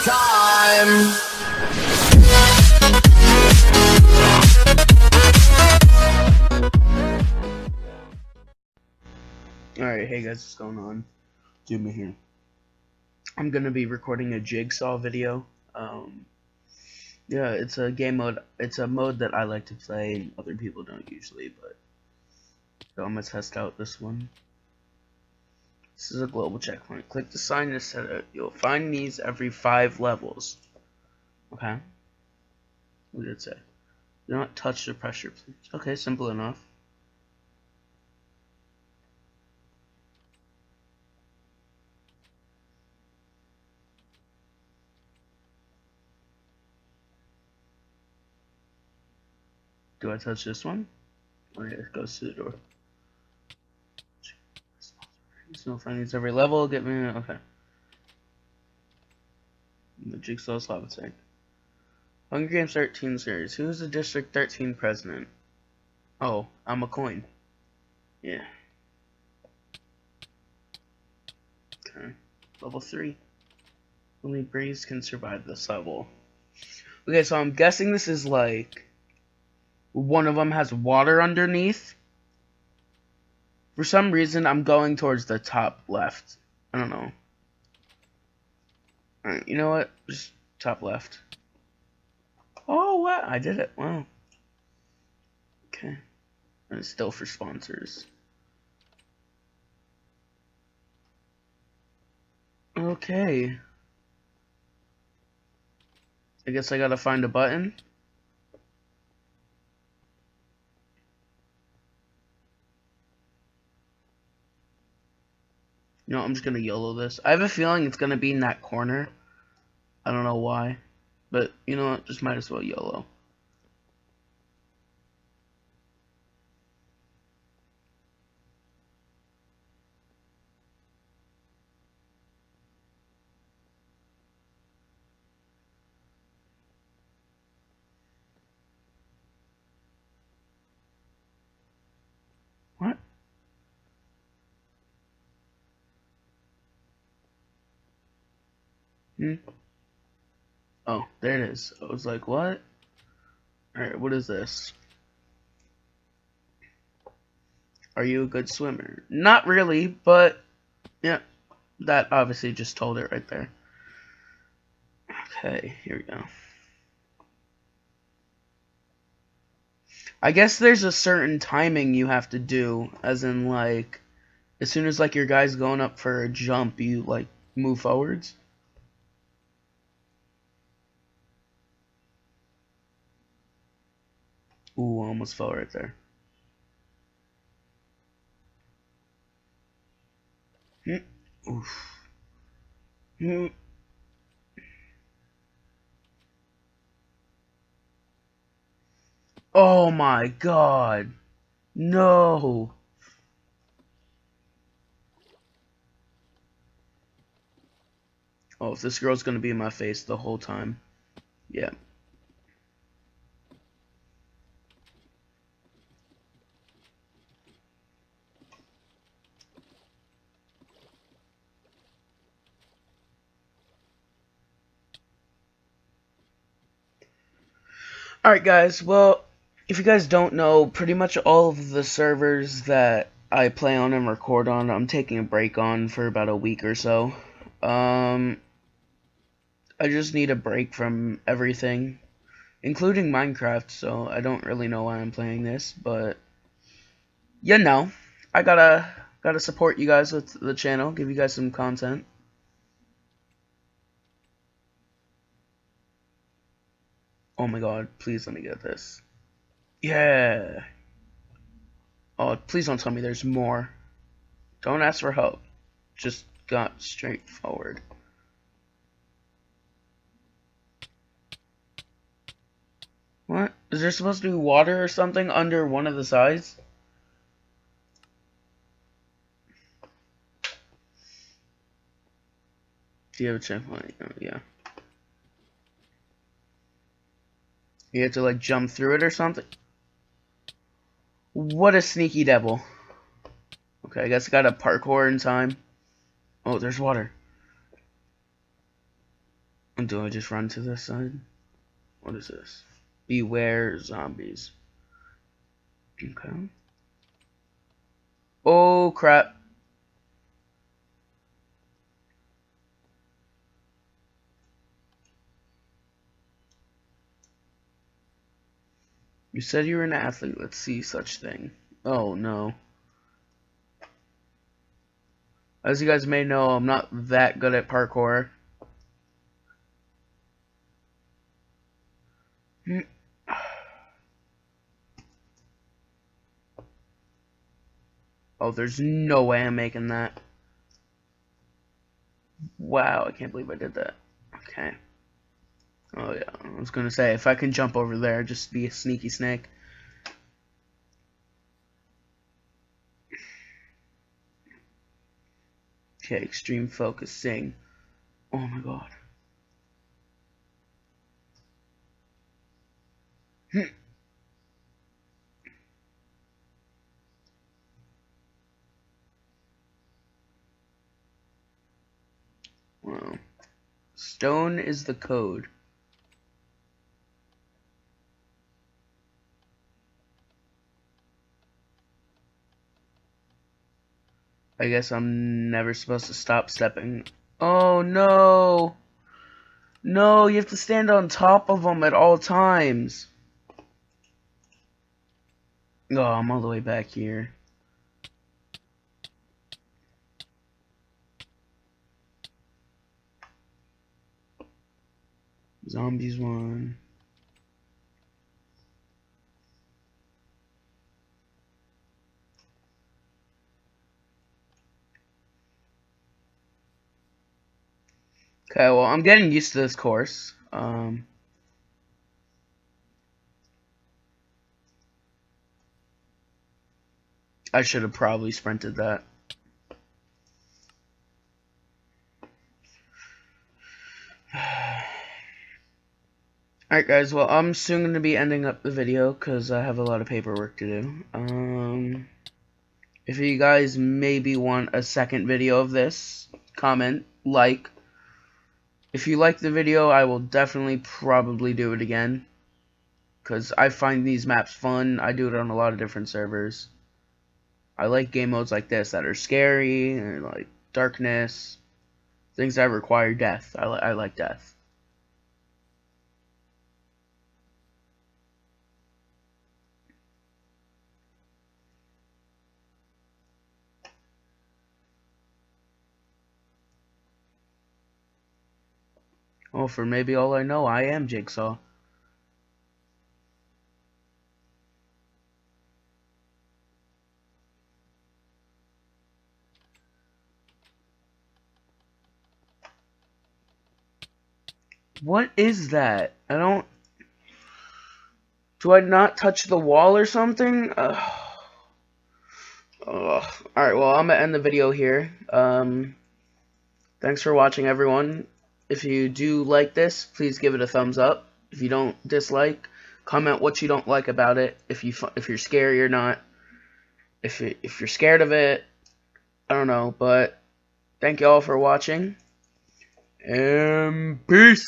time. Alright, hey guys, what's going on? Jimmy here. I'm gonna be recording a Jigsaw video. Yeah, it's a game mode. It's a mode that I like to play, and other people don't usually, but so I'm gonna test out this one. This is a global checkpoint. Click the sign to set it. You'll find these every 5 levels. Okay? What did it say? Do not touch the pressure, please. Okay, simple enough. Do I touch this one? Okay, it goes to the door. So findings every level, get me, okay. The Jigsaw's lava tank. Hunger Games 13 series. Who's the District 13 president? Oh, I'm a coin. Yeah. Okay. Level 3. Only Breeze can survive this level. Okay, so I'm guessing this is like one of them has water underneath. For some reason, I'm going towards the top left. I don't know. Alright, you know what? Just top left. Oh, what? I did it. Wow. Okay. And it's still for sponsors. Okay. I guess I gotta find a button. You know, I'm just gonna YOLO this. I have a feeling it's gonna be in that corner. I don't know why. But, you know what? Just might as well YOLO. What? Oh, there it is. I was like, what? Alright, what is this? Are you a good swimmer? Not really, but yeah, that obviously just told it right there. Okay, here we go. I guess there's a certain timing you have to do, as in like, as soon as like your guy's going up for a jump, you like move forwards. Ooh, I almost fell right there. Oof. Oh my god. No. Oh, if this girl's gonna be in my face the whole time. Yeah. Alright guys, well, if you guys don't know, pretty much all of the servers that I play on and record on, I'm taking a break on for about a week or so. I just need a break from everything, including Minecraft, so I don't really know why I'm playing this, but you know, I gotta support you guys with the channel, give you guys some content. Oh my god, please let me get this. Yeah. Oh, please don't tell me there's more. Don't ask for help. Just got straight forward. What? Is there supposed to be water or something under one of the sides? Do you have a checkpoint? Oh, yeah. You have to like jump through it or something? What a sneaky devil. Okay, I guess I gotta parkour in time. Oh, there's water. Do I just run to this side? What is this? Beware zombies. Okay. Oh crap. You said you were an athlete. Let's see such thing. Oh no. As you guys may know, I'm not that good at parkour. Oh, there's no way I'm making that. Wow, I can't believe I did that. Okay. Oh yeah, I was gonna say, if I can jump over there, just be a sneaky snake. Okay, extreme focusing. Oh my god. Wow. Stone is the code. I guess I'm never supposed to stop stepping. Oh no! No, you have to stand on top of them at all times. Oh, I'm all the way back here. Zombies one. Okay, well, I'm getting used to this course. I should have probably sprinted that. Alright guys, well I'm soon going to be ending up the video because I have a lot of paperwork to do. If you guys maybe want a second video of this, comment, like. If you like the video, I will definitely probably do it again because I find these maps fun. I do it on a lot of different servers. I like game modes like this that are scary and like darkness, things that require death. I like death. Oh, for maybe all I know, I am Jigsaw. What is that? I don't... Do I not touch the wall or something? Alright, well, I'm gonna end the video here. Thanks for watching, everyone. If you do like this, please give it a thumbs up. If you don't dislike, comment what you don't like about it. If you're scary or not. If you're scared of it, I don't know. But thank you all for watching. And peace.